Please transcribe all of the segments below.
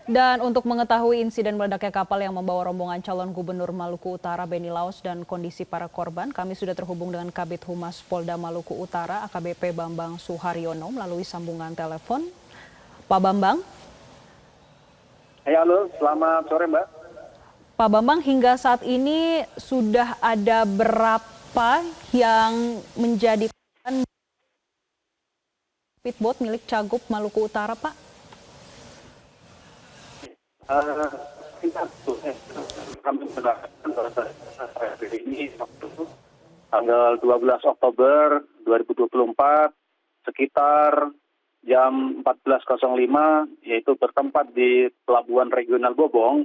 Dan untuk mengetahui insiden meledaknya kapal yang membawa rombongan calon gubernur Maluku Utara Beni Laos dan kondisi para korban, kami sudah terhubung dengan Kabid Humas Polda Maluku Utara AKBP Bambang Suharyono melalui sambungan telepon. Pak Bambang. Ya, halo, selamat sore Mbak. Pak Bambang, hingga saat ini sudah ada berapa yang menjadi speedboat milik Cagup Maluku Utara, Pak? Kami mendapatkan ini tanggal 12 Oktober 2024 sekitar jam 14.05 yaitu bertempat di Pelabuhan Regional Bobong,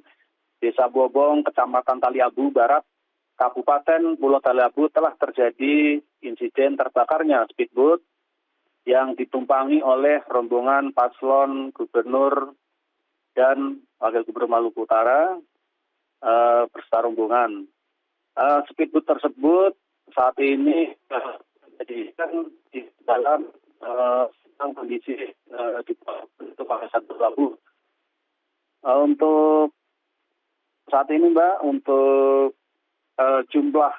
Desa Bobong, Kecamatan Taliabu Barat, Kabupaten Pulau Taliabu telah terjadi insiden terbakarnya speedboat yang ditumpangi oleh rombongan paslon gubernur dan wakil gubernur Maluku Utara berserta rombongan. Speedboat tersebut saat ini dijadikan di dalam kondisi di kawasan Taliabu. Untuk saat ini Mbak, untuk jumlah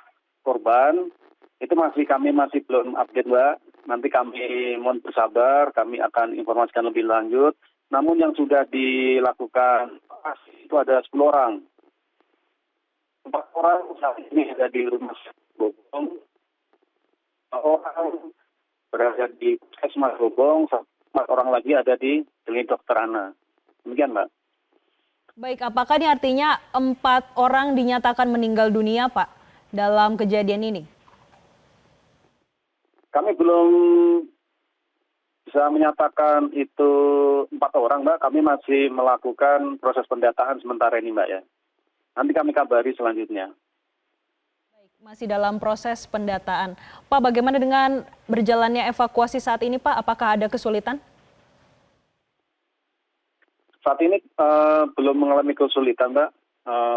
korban itu kami masih belum update Mbak. Nanti kami mohon bersabar, kami akan informasikan lebih lanjut. Namun yang sudah dilakukan itu ada 10 orang. 4 orang saat ini ada di rumah Bobong, 4 orang berada di Puskesmas Bobong, 4 orang lagi ada di Klinik Dokter Ana. Demikian Mbak. Baik, apakah ini artinya 4 orang dinyatakan meninggal dunia, Pak, dalam kejadian ini? Kami belum bisa menyatakan itu 4 orang, Mbak. Kami masih melakukan proses pendataan sementara ini, Mbak ya. Nanti kami kabari selanjutnya. Baik, masih dalam proses pendataan. Pak, bagaimana dengan berjalannya evakuasi saat ini, Pak? Apakah ada kesulitan? Saat ini belum mengalami kesulitan, Mbak.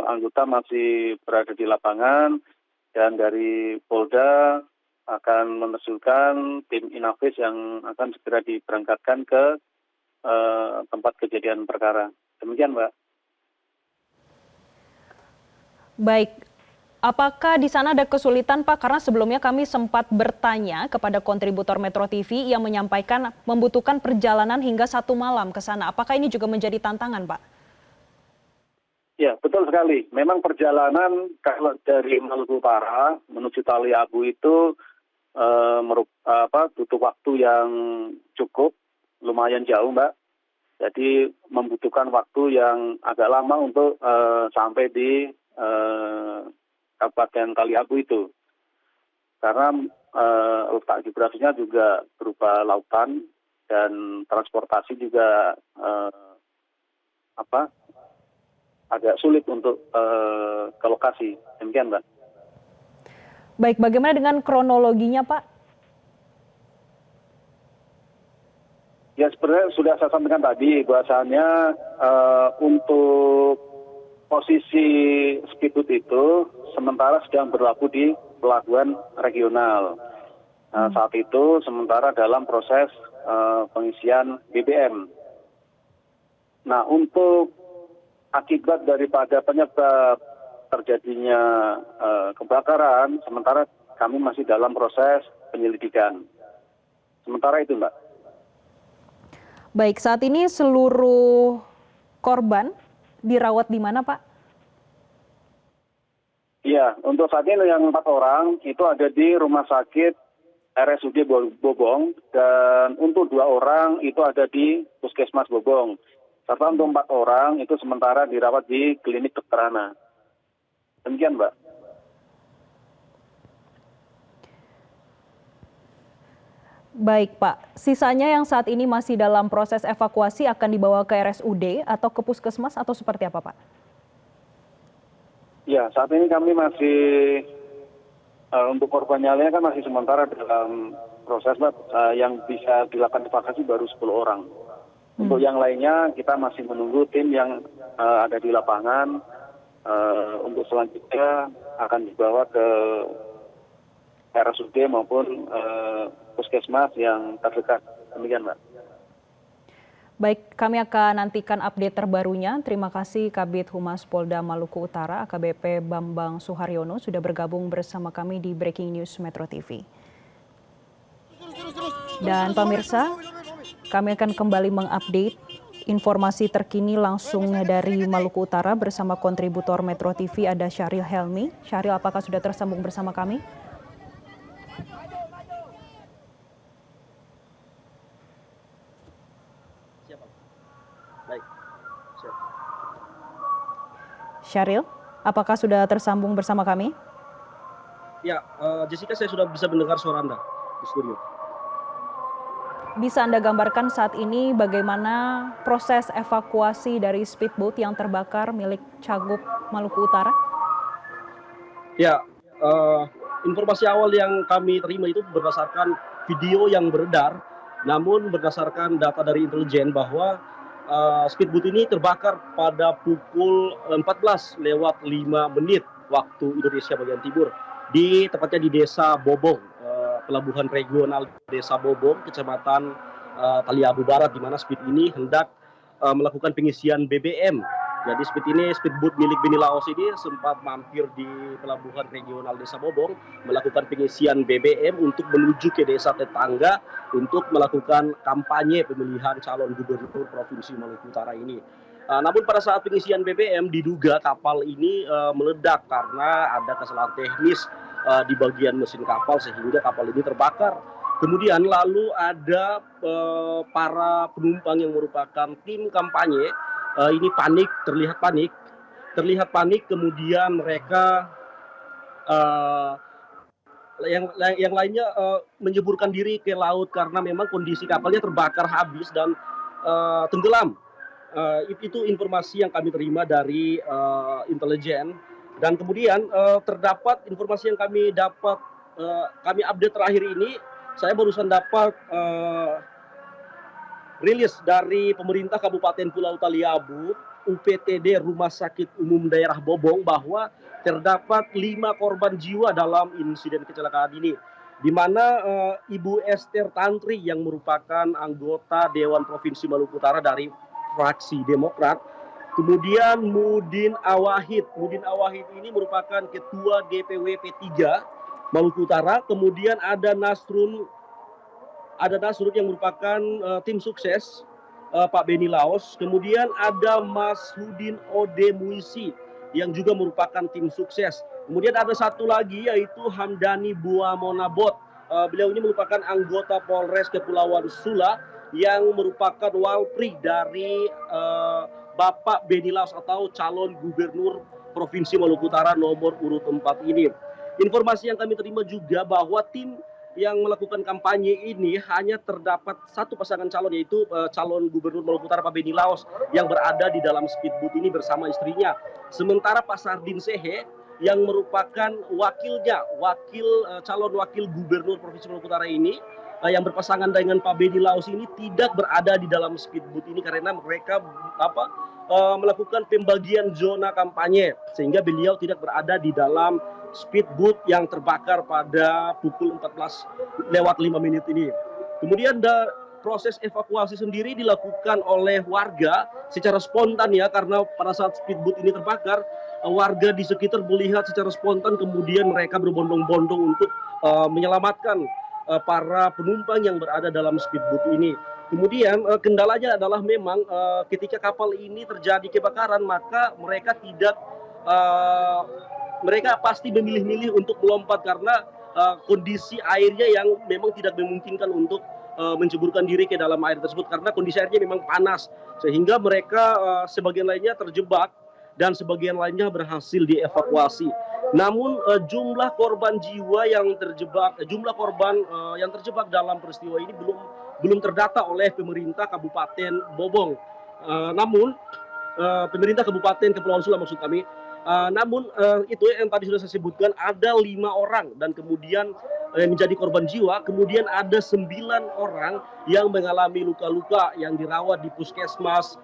Anggota masih berada di lapangan dan dari Polda akan menerjunkan tim Inavis yang akan segera diberangkatkan ke tempat kejadian perkara. Demikian, Mbak. Baik, apakah di sana ada kesulitan, Pak? Karena sebelumnya kami sempat bertanya kepada kontributor Metro TV yang menyampaikan membutuhkan perjalanan hingga 1 malam ke sana. Apakah ini juga menjadi tantangan, Pak? Ya, betul sekali. Memang perjalanan kalau dari Maluku Utara menuju Taliabu itu butuh waktu yang cukup, lumayan jauh Mbak. Jadi membutuhkan waktu yang agak lama untuk sampai di Kabupaten Taliabu itu. Karena letak geografisnya juga berupa lautan dan transportasi juga agak sulit untuk ke lokasi. Demikian Mbak. Baik, bagaimana dengan kronologinya, Pak? Ya, sebenarnya sudah saya sampaikan tadi, bahwasannya untuk posisi speedboat itu sementara sedang berlabuh di pelabuhan regional. Saat itu sementara dalam proses pengisian BBM. Nah, untuk akibat daripada penyebab terjadinya kebakaran, sementara kami masih dalam proses penyelidikan. Sementara itu, Mbak. Baik, saat ini seluruh korban dirawat di mana, Pak? Iya, untuk saat ini yang 4 orang itu ada di Rumah Sakit RSUD Bobong, dan untuk 2 orang itu ada di Puskesmas Bobong. Serta untuk 4 orang itu sementara dirawat di Klinik Dokter Ana. Demikian, Mbak. Baik, Pak. Sisanya yang saat ini masih dalam proses evakuasi akan dibawa ke RSUD atau ke Puskesmas atau seperti apa, Pak? Ya, saat ini kami masih untuk korban nyalanya kan masih sementara dalam proses, Mbak. Yang bisa dilakukan evakuasi baru 10 orang. Untuk yang lainnya kita masih menunggu tim yang ada di lapangan. Untuk selanjutnya akan dibawa ke RSUD maupun Puskesmas yang terdekat. Demikian, Mbak. Baik, kami akan nantikan update terbarunya. Terima kasih Kabid Humas Polda Maluku Utara AKBP Bambang Suharyono sudah bergabung bersama kami di Breaking News Metro TV. Dan pemirsa, kami akan kembali mengupdate informasi terkini langsung dari Maluku Utara bersama kontributor Metro TV ada Syahril Helmi. Syahril, apakah sudah tersambung bersama kami? Baik. Siap. Syahril, apakah sudah tersambung bersama kami? Ya, Jessica, saya sudah bisa mendengar suara Anda di studio. Bisa Anda gambarkan saat ini bagaimana proses evakuasi dari speedboat yang terbakar milik Cagup Maluku Utara? Ya, informasi awal yang kami terima itu berdasarkan video yang beredar, namun berdasarkan data dari intelijen bahwa speedboat ini terbakar pada pukul 14:05 waktu Indonesia bagian timur, tepatnya di Desa Bobong, pelabuhan regional Desa Bobong, Kecamatan Taliabu Barat, di mana speed ini hendak melakukan pengisian BBM. Jadi speedboat milik Beni Laos ini sempat mampir di pelabuhan regional Desa Bobong melakukan pengisian BBM untuk menuju ke desa tetangga untuk melakukan kampanye pemilihan calon gubernur Provinsi Maluku Utara ini. Namun pada saat pengisian BBM diduga kapal ini meledak karena ada kesalahan teknis di bagian mesin kapal sehingga kapal ini terbakar. Kemudian lalu ada para penumpang yang merupakan tim kampanye ini terlihat panik, kemudian mereka yang lainnya menyeburkan diri ke laut karena memang kondisi kapalnya terbakar habis dan tenggelam. Itu informasi yang kami terima dari intelijen. Dan kemudian terdapat informasi yang kami update terakhir ini, saya barusan dapat rilis dari pemerintah Kabupaten Pulau Taliabu, UPTD Rumah Sakit Umum Daerah Bobong, bahwa terdapat 5 korban jiwa dalam insiden kecelakaan ini, di mana Ibu Esther Tantri yang merupakan anggota Dewan Provinsi Maluku Utara dari fraksi Demokrat, kemudian Mudin Awahid ini merupakan Ketua DPW P3 Maluku Utara, kemudian ada Nasrun yang merupakan tim sukses Pak Beni Laos, kemudian ada Mas Hudin Ode Muisi yang juga merupakan tim sukses. Kemudian ada satu lagi yaitu Hamdani Buamonabot. Beliau ini merupakan anggota Polres Kepulauan Sula yang merupakan walpri dari Bapak Beni Laos atau calon gubernur Provinsi Maluku Utara nomor urut 4 ini. Informasi yang kami terima juga bahwa tim yang melakukan kampanye ini hanya terdapat satu pasangan calon, yaitu calon gubernur Maluku Utara Pak Beni Laos yang berada di dalam speedboat ini bersama istrinya. Sementara Pak Sardin Sehe yang merupakan calon wakil gubernur Provinsi Maluku Utara ini yang berpasangan dengan Pak Beni Laos ini tidak berada di dalam speedboat ini karena mereka melakukan pembagian zona kampanye sehingga beliau tidak berada di dalam speedboat yang terbakar pada pukul 14:05 ini. Kemudian proses evakuasi sendiri dilakukan oleh warga secara spontan ya, karena pada saat speedboat ini terbakar, warga di sekitar melihat secara spontan, kemudian mereka berbondong-bondong untuk menyelamatkan para penumpang yang berada dalam speedboat ini. Kemudian kendalanya adalah memang ketika kapal ini terjadi kebakaran, maka mereka pasti memilih-milih untuk melompat karena kondisi airnya yang memang tidak memungkinkan untuk menceburkan diri ke dalam air tersebut karena kondisi airnya memang panas, sehingga mereka sebagian lainnya terjebak dan sebagian lainnya berhasil dievakuasi. Namun jumlah korban yang terjebak dalam peristiwa ini belum terdata oleh pemerintah Kabupaten Bobong. Namun pemerintah Kabupaten Kepulauan Sula maksud kami. Namun itu yang tadi sudah saya sebutkan, ada 5 orang dan kemudian menjadi korban jiwa, kemudian ada 9 orang yang mengalami luka-luka yang dirawat di puskesmas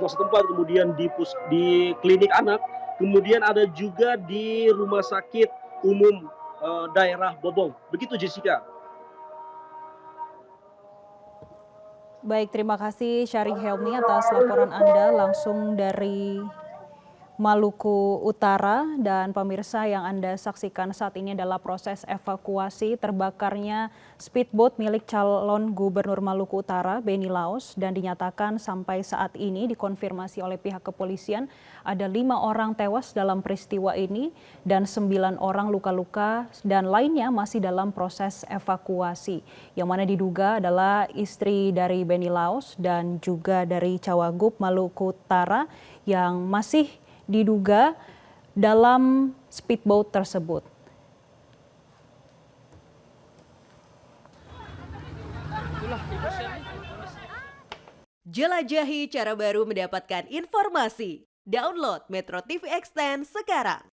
setempat, kemudian di klinik anak, kemudian ada juga di rumah sakit umum daerah Bobong. Begitu Jessica. Baik, terima kasih Syarik Helmi atas laporan Anda langsung dari Maluku Utara. Dan pemirsa, yang Anda saksikan saat ini adalah proses evakuasi terbakarnya speedboat milik calon gubernur Maluku Utara Beni Laos, dan dinyatakan sampai saat ini dikonfirmasi oleh pihak kepolisian ada 5 orang tewas dalam peristiwa ini dan 9 orang luka-luka dan lainnya masih dalam proses evakuasi, yang mana diduga adalah istri dari Beni Laos dan juga dari Cawagup Maluku Utara yang masih diduga dalam speedboat tersebut. Jelajahi cara baru mendapatkan informasi. Download Metro TV Extend sekarang.